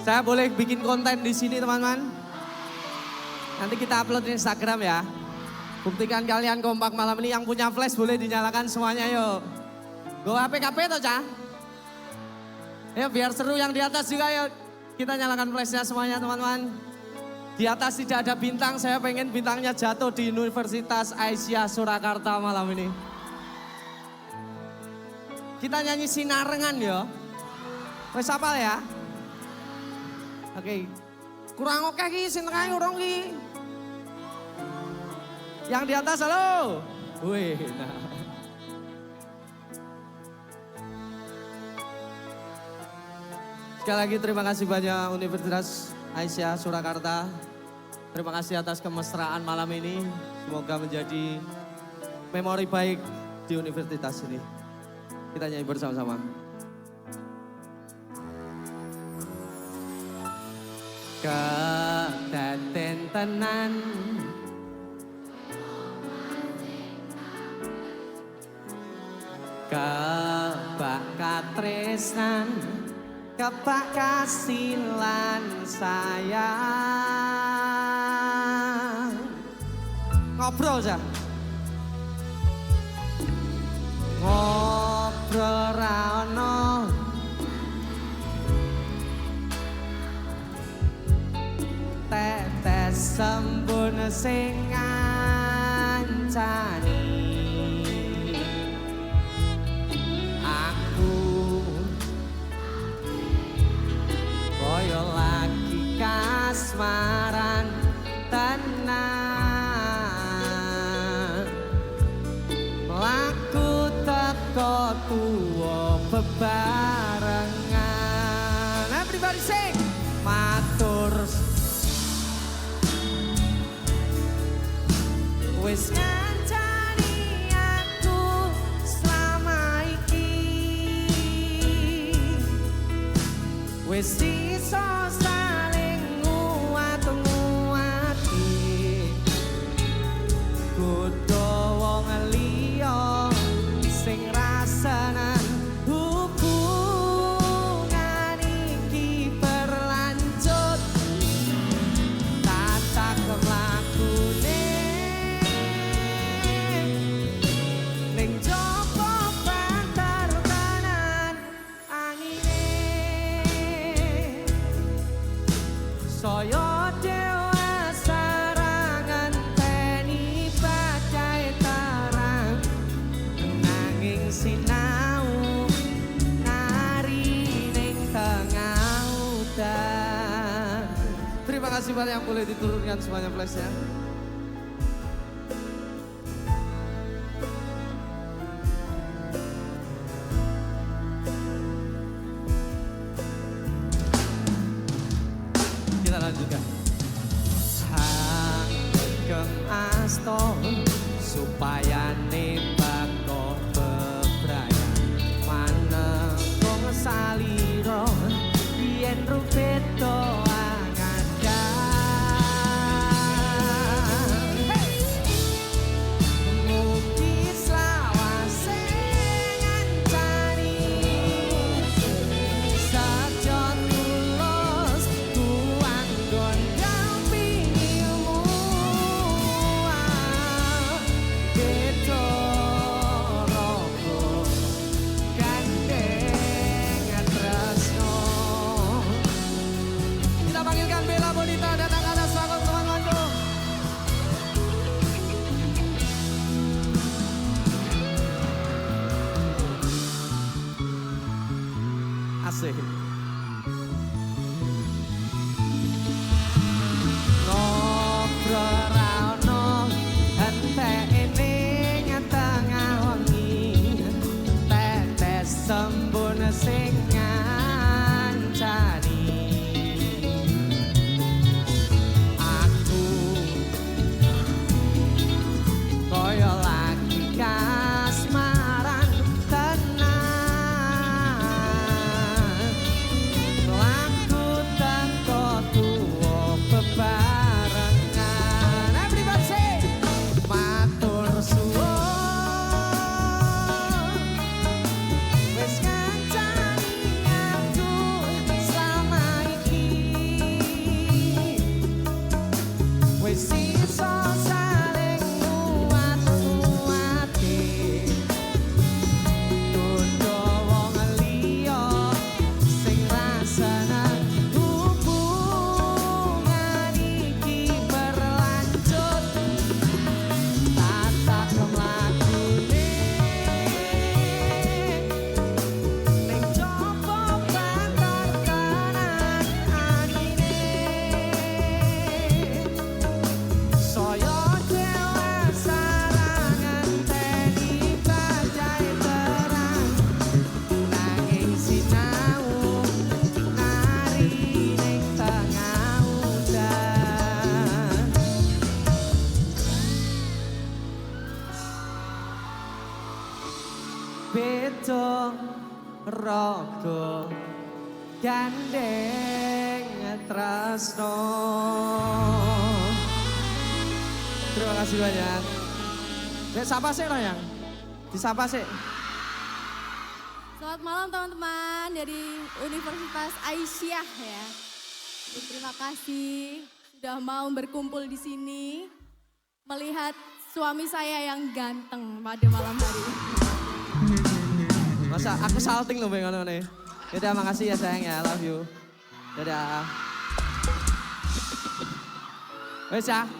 Saya boleh bikin konten di sini teman-teman. Nanti kita upload di Instagram ya. Buktikan kalian kompak malam ini. Yang punya flash boleh dinyalakan semuanya yuk. Go HPKP toh Cah? Ya biar seru yang di atas juga yuk. Kita nyalakan flashnya semuanya teman-teman. Di atas tidak ada bintang, saya pengen bintangnya jatuh di Universitas Aisyah Surakarta malam ini. Kita nyanyi sinarengan ya. Wes apal ya? Oke. Kurang oke ki, sing tengah urung ki. Yang di atas halo. Wih, nah. Sekali lagi terima kasih banyak Universitas Aisyah Surakarta. Terima kasih atas kemesraan malam ini. Semoga menjadi memori baik di universitas ini. Kita nyanyi bersama-sama. Kedaten tenan kebak katresnan kebak kasilan sayang. Ngobrol aja. Ngobrol ra ono tetes sembun sing ngancani. Koyo lagi kasmaran tenan mlaku teko tuwa bebarengan. Everybody sing matur wis ngancani aku selama iki wis iso saling nguat-nguati kudu wong liya sing rasanan hubungan iki berlanjut tata kelakune ning jopo bantar kanan angine saya dewa sarangan teni badai tarang nanging sinau nari ning tengah udan. Terima kasih banyak yang boleh diturunkan semuanya flashnya. Kita lanjutkan. Sanggem asto supaya nembak kok bebrayan manengkong saliro yen rupeto angadan. Mugi selawase ngancani sajon lulus kuang gondang pingimu beda rogo gandeng tresno. Kita panggilkan Bella Bonita datang ke atas panggung teman-temanku. Asik. Ngobrol ra ono enteke ning tengah wengi tetes sembun sing ngancani. Aku koyo lagi kasmaran tenan Beto rogo gandeng tresno. Terima kasih banyak. Sapa sih Royang? Disapa sih. Selamat malam teman-teman dari Universitas Aisyah ya. Terima kasih sudah mau berkumpul di sini melihat suami saya yang ganteng pada malam hari ini. Masa aku salting loh pengen nih. Yaudah makasih ya sayang ya, love you. Dadah. Wes ya.